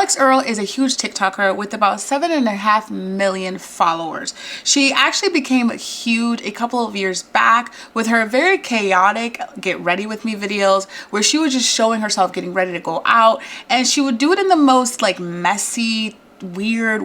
Alix Earle is a huge TikToker with about 7.5 million followers. She actually became huge a couple of years back with her very chaotic get ready with me videos where she was just showing herself getting ready to go out, and she would do it in the most like messy, weird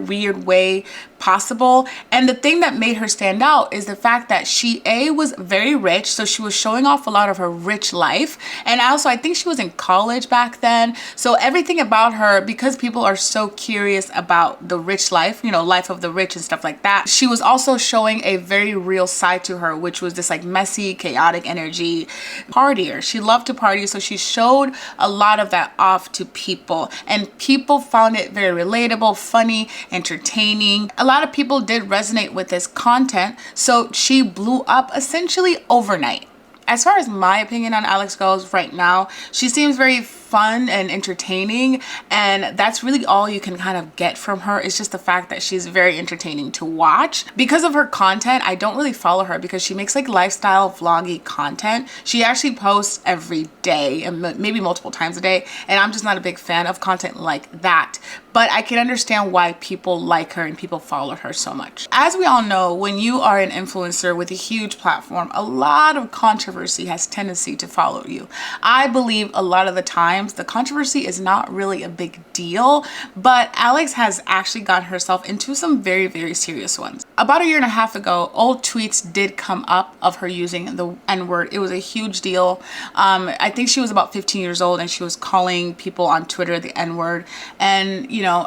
way possible. And the thing that made her stand out is the fact that she was very rich, so she was showing off a lot of her rich life. And also I think she was in college back then, so everything about her, because people are so curious about the rich life, you know, life of the rich and stuff like that, she was also showing a very real side to her, which was this like messy, chaotic energy partier. She loved to party, so she showed a lot of that off to people, and people found it very relatable, funny, entertaining. A lot of people did resonate with this content, so she blew up essentially overnight. As far as my opinion on Alix goes right now, she seems very fun and entertaining, and that's really all you can kind of get from her. It's just the fact that she's very entertaining to watch. Because of her content, I don't really follow her because she makes like lifestyle vloggy content. She actually posts every day and maybe multiple times a day, and I'm just not a big fan of content like that. But I can understand why people like her and people follow her so much. As we all know, when you are an influencer with a huge platform, a lot of controversy has tendency to follow you. I believe a lot of the times the controversy is not really a big deal, but Alix has actually gotten herself into some very serious ones. About a year and a half ago, old tweets did come up of her using the N-word. It was a huge deal. I think she was about 15 years old and she was calling people on Twitter the N-word. And you know,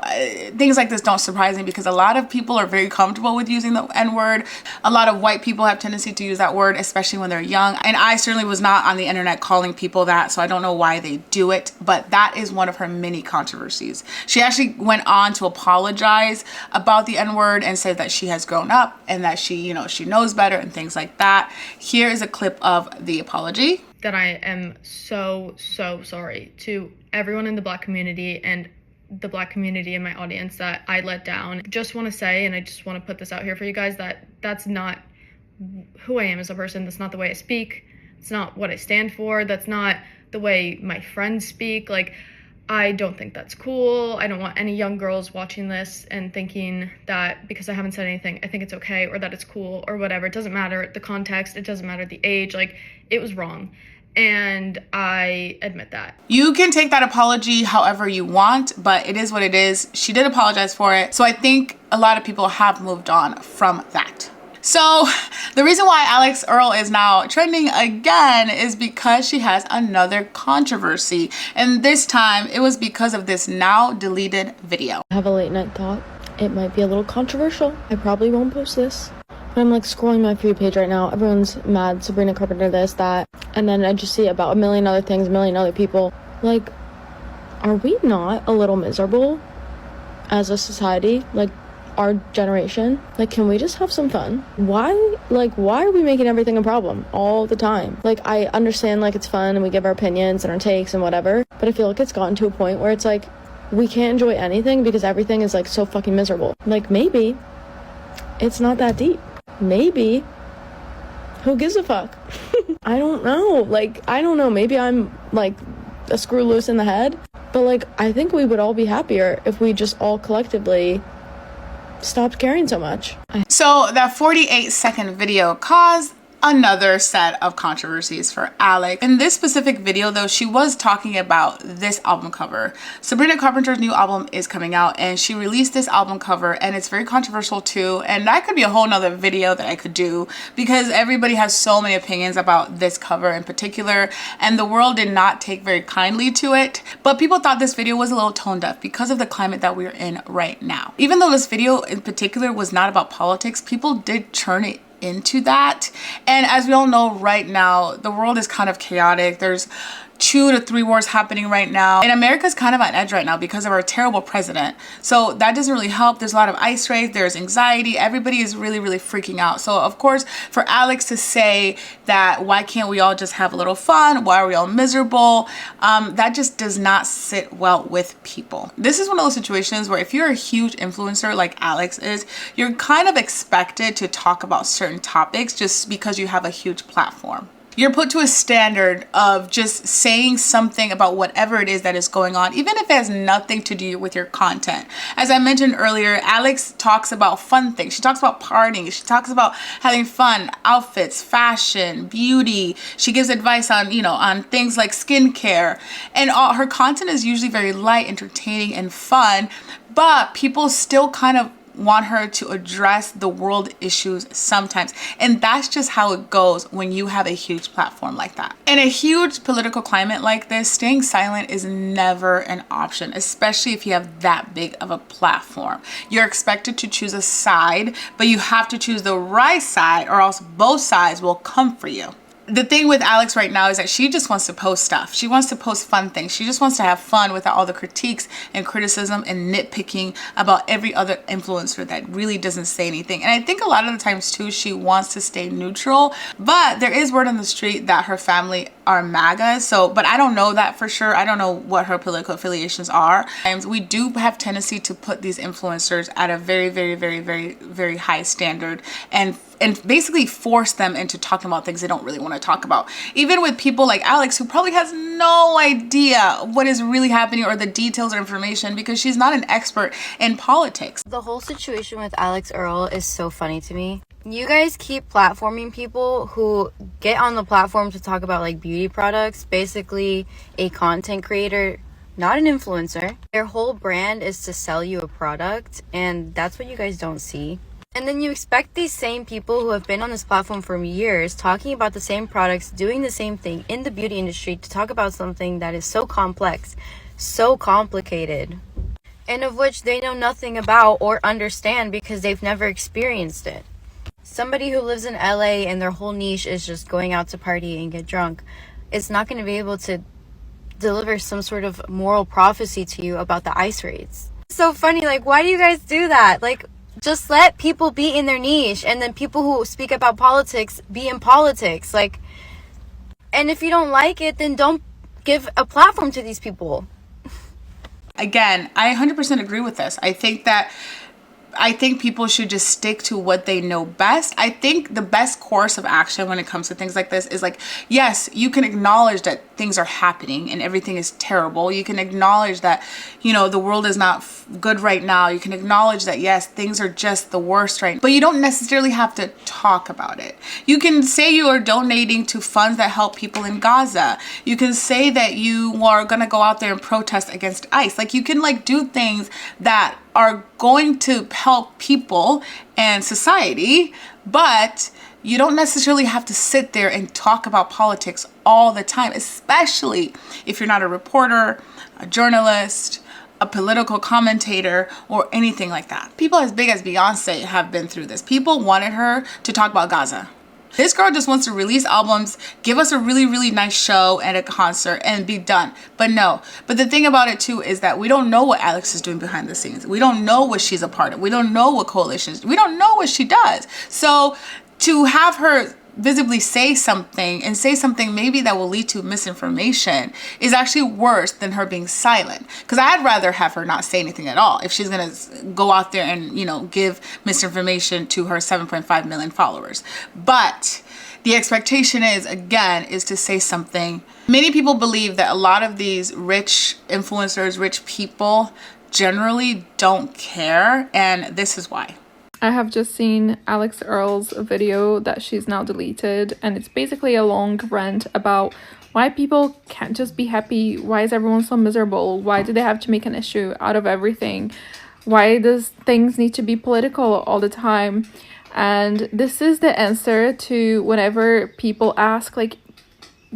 things like this don't surprise me because a lot of people are very comfortable with using the N-word. A lot of white people have tendency to use that word, especially when they're young. And I certainly was not on the internet calling people that, so I don't know why they do it, but that is one of her many controversies. She actually went on to apologize about the N-word and said that she has grown up and that she, you know, she knows better and things like that. Here is a clip of the apology. That I am so sorry to everyone in the Black community and the Black community in my audience that I let down. Just want to say, and I just want to put this out here for you guys, that that's not who I am as a person. That's not the way I speak. It's not what I stand for. That's not the way my friends speak. Like, I don't think that's cool. I don't want any young girls watching this and thinking that because I haven't said anything, I think it's okay or that it's cool or whatever. It doesn't matter the context. It doesn't matter the age. Like, it was wrong. And I admit that. You can take that apology however you want, but it is what it is. She did apologize for it. So I think a lot of people have moved on from that. So the reason why Alix Earle is now trending again is because she has another controversy. And this time it was because of this now deleted video. I have a late night thought. It might be a little controversial. I probably won't post this. But I'm like scrolling my For You page right now. Everyone's mad. Sabrina Carpenter this, that. And then I just see about a million other things, a million other people. Like, are we not a little miserable as a society? Like, our generation? Like, can we just have some fun? Why are we making everything a problem all the time? Like, I understand like it's fun and we give our opinions and our takes and whatever, but I feel like it's gotten to a point where it's like we can't enjoy anything because everything is like so fucking miserable. Like, maybe it's not that deep. Maybe who gives a fuck? I don't know. Like, I don't know, maybe I'm like a screw loose in the head, but like I think we would all be happier if we just all collectively stopped caring so much. So that 48-second video caused another set of controversies for Alix. In this specific video though, she was talking about this album cover. Sabrina Carpenter's new album is coming out and she released this album cover and it's very controversial too, and that could be a whole nother video that I could do because everybody has so many opinions about this cover in particular, and the world did not take very kindly to it. But people thought this video was a little tone deaf because of the climate that we're in right now. Even though this video in particular was not about politics, people did turn it into that. And as we all know right now, the world is kind of chaotic. There's 2 to 3 wars happening right now, and America's kind of on edge right now because of our terrible president. So that doesn't really help. There's a lot of ICE raids, there's anxiety, everybody is really freaking out. So of course for Alix to say that why can't we all just have a little fun, why are we all miserable, that just does not sit well with people. This is one of those situations where if you're a huge influencer like Alix is, you're kind of expected to talk about certain topics just because you have a huge platform. You're put to a standard of just saying something about whatever it is that is going on, even if it has nothing to do with your content. As I mentioned earlier, Alix talks about fun things. She talks about partying. She talks about having fun, outfits, fashion, beauty. She gives advice on, on things like skincare. And all her content is usually very light, entertaining, and fun, but people still kind of want her to address the world issues sometimes. And that's just how it goes when you have a huge platform like that. In a huge political climate like this, staying silent is never an option, especially if you have that big of a platform. You're expected to choose a side, but you have to choose the right side, or else both sides will come for you. The thing with Alix right now is that she just wants to post stuff. She wants to post fun things. She just wants to have fun without all the critiques and criticism and nitpicking about every other influencer that really doesn't say anything. And I think a lot of the times too, she wants to stay neutral, but there is word on the street that her family are MAGA. But I don't know that for sure. I don't know what her political affiliations are. And we do have tendency to put these influencers at a very, very, very, very, very high standard and basically force them into talking about things they don't really want to talk about. Even with people like Alix, who probably has no idea what is really happening or the details or information, because she's not an expert in politics. The whole situation with Alix Earle is so funny to me. You guys keep platforming people who get on the platform to talk about like beauty products, basically a content creator, not an influencer. Their whole brand is to sell you a product, and that's what you guys don't see. And then you expect these same people who have been on this platform for years, talking about the same products, doing the same thing in the beauty industry, to talk about something that is so complex, so complicated, and of which they know nothing about or understand because they've never experienced it. Somebody who lives in LA and their whole niche is just going out to party and get drunk is not going to be able to deliver some sort of moral prophecy to you about the ICE raids. It's so funny, like, why do you guys do that? Like, just let people be in their niche, and then people who speak about politics be in politics. Like, and if you don't like it, then don't give a platform to these people. Again, I 100% agree with this. I think people should just stick to what they know best. I think the best course of action when it comes to things like this is like, yes, you can acknowledge that things are happening and everything is terrible. You can acknowledge that, the world is not good right now. You can acknowledge that, yes, things are just the worst right now. But you don't necessarily have to talk about it. You can say you are donating to funds that help people in Gaza. You can say that you are going to go out there and protest against ICE. Like, you can do things that are going to help people and society, but you don't necessarily have to sit there and talk about politics all the time, especially if you're not a reporter, a journalist, a political commentator, or anything like that. People as big as Beyonce have been through this. People wanted her to talk about Gaza. This girl just wants to release albums, give us a really, really nice show at a concert, and be done. But no. But the thing about it too is that we don't know what Alix is doing behind the scenes. We don't know what she's a part of. We don't know what coalitions. We don't know what she does. So to have her visibly say something, and say something maybe that will lead to misinformation, is actually worse than her being silent. Because I'd rather have her not say anything at all if she's going to go out there and, give misinformation to her 7.5 million followers. But the expectation is to say something. Many people believe that a lot of these rich influencers, rich people, generally don't care, and this is why. I have just seen Alix Earle's video that she's now deleted, and it's basically a long rant about why people can't just be happy. Why is everyone so miserable? Why do they have to make an issue out of everything? Why does things need to be political all the time? And this is the answer to whenever people ask, like,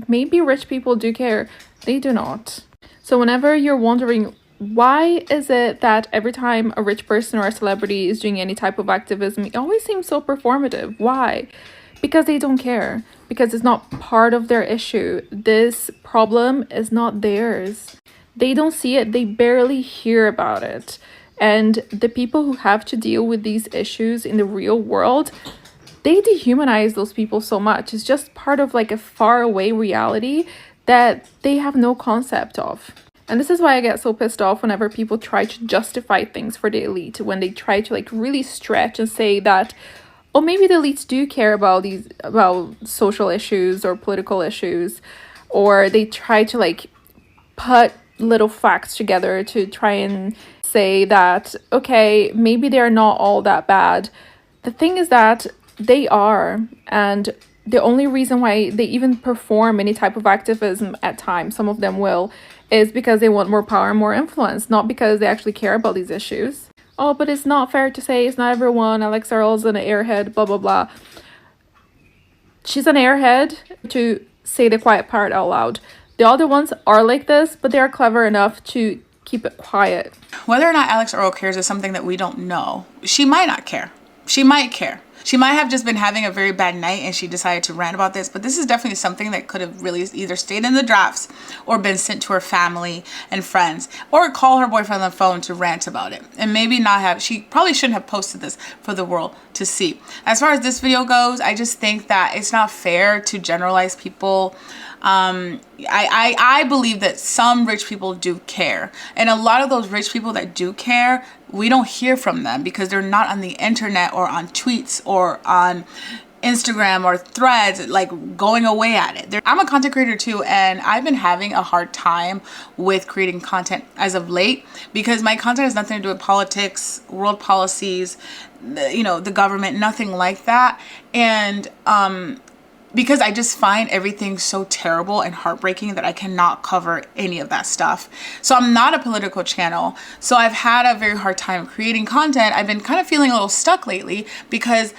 maybe rich people do care. They do not. So whenever you're wondering, why is it that every time a rich person or a celebrity is doing any type of activism, it always seems so performative? Why? Because they don't care. Because it's not part of their issue. This problem is not theirs. They don't see it. They barely hear about it. And the people who have to deal with these issues in the real world, they dehumanize those people so much. It's just part of like a faraway reality that they have no concept of. And this is why I get so pissed off whenever people try to justify things for the elite, when they try to like really stretch and say that, or maybe the elites do care about social issues or political issues, or they try to like put little facts together to try and say that, okay, maybe they're not all that bad. The thing is that they are, and the only reason why they even perform any type of activism at times, some of them will, is because they want more power and more influence, not because they actually care about these issues. Oh, but it's not fair to say it's not everyone. Alix Earle's an airhead, blah, blah, blah. She's an airhead to say the quiet part out loud. The other ones are like this, but they are clever enough to keep it quiet. Whether or not Alix Earle cares is something that we don't know. She might not care. She might care. She might have just been having a very bad night and she decided to rant about this, but this is definitely something that could have really either stayed in the drafts or been sent to her family and friends, or call her boyfriend on the phone to rant about it. And maybe not have, she probably shouldn't have posted this for the world to see. As far as this video goes, I just think that it's not fair to generalize people. I believe that some rich people do care, and a lot of those rich people that do care, we don't hear from them because they're not on the internet or on tweets or on Instagram or threads, like going away at it. I'm a content creator too, and I've been having a hard time with creating content as of late because my content has nothing to do with politics, world policies, the government, nothing like that. And because I just find everything so terrible and heartbreaking that I cannot cover any of that stuff. So I'm not a political channel. So I've had a very hard time creating content. I've been kind of feeling a little stuck lately because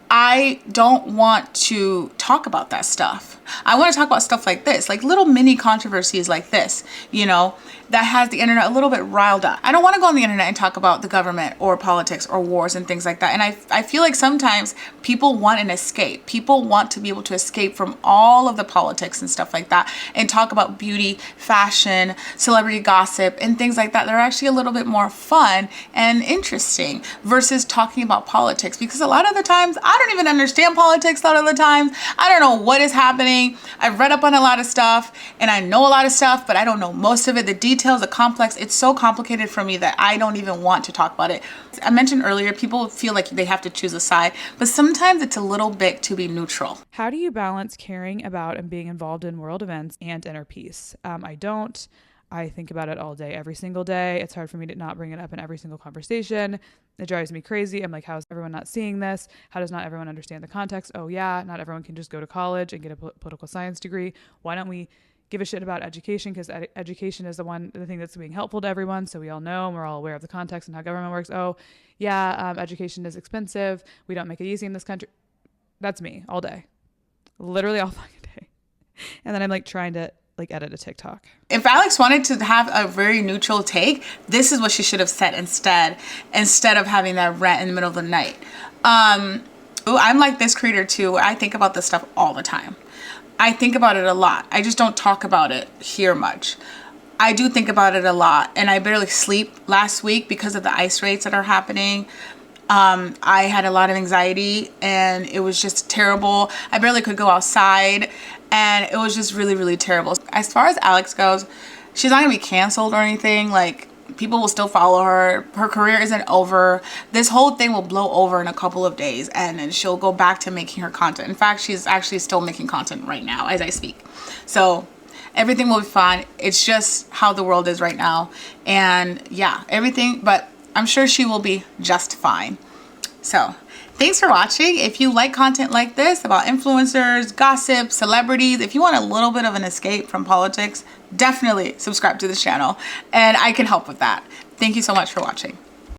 I don't want to talk about that stuff. I want to talk about stuff like this, like little mini controversies like this, that has the internet a little bit riled up. I don't want to go on the internet and talk about the government or politics or wars and things like that. And I feel like sometimes people want an escape. People want to be able to escape from all of the politics and stuff like that and talk about beauty, fashion, celebrity gossip, and things like that. They're actually a little bit more fun and interesting versus talking about politics, because a lot of the times I don't even understand politics. A lot of the times I don't know what is happening. I've read up on a lot of stuff and I know a lot of stuff, but I don't know most of it. The details, the complex, it's so complicated for me that I don't even want to talk about it. I mentioned earlier, people feel like they have to choose a side, but sometimes it's a little bit to be neutral. How do you balance caring about and being involved in world events and inner peace? I don't. I think about it all day, every single day. It's hard for me to not bring it up in every single conversation. It drives me crazy. I'm like, how is everyone not seeing this? How does not everyone understand the context? Oh yeah, not everyone can just go to college and get a political science degree. Why don't we give a shit about education? Because education is the thing that's being helpful to everyone. So we all know and we're all aware of the context and how government works. Oh yeah, education is expensive. We don't make it easy in this country. That's me all day, literally all fucking day. And then I'm like trying to edit a TikTok. If Alix wanted to have a very neutral take, this is what she should have said instead of having that rant in the middle of the night. I'm like this creator too. I think about this stuff all the time. I think about it a lot. I just don't talk about it here much. I do think about it a lot, and I barely sleep last week because of the ice raids that are happening. I had a lot of anxiety and it was just terrible. I barely could go outside and it was just really, really terrible. As far as Alix goes, she's not gonna be canceled or anything. Like, people will still follow her. Her career isn't over. This whole thing will blow over in a couple of days and then she'll go back to making her content. In fact, she's actually still making content right now as I speak. So everything will be fine. It's just how the world is right now. And yeah, everything, but I'm sure she will be just fine. So thanks for watching. If you like content like this about influencers, gossip, celebrities, if you want a little bit of an escape from politics, definitely subscribe to this channel and I can help with that. Thank you so much for watching.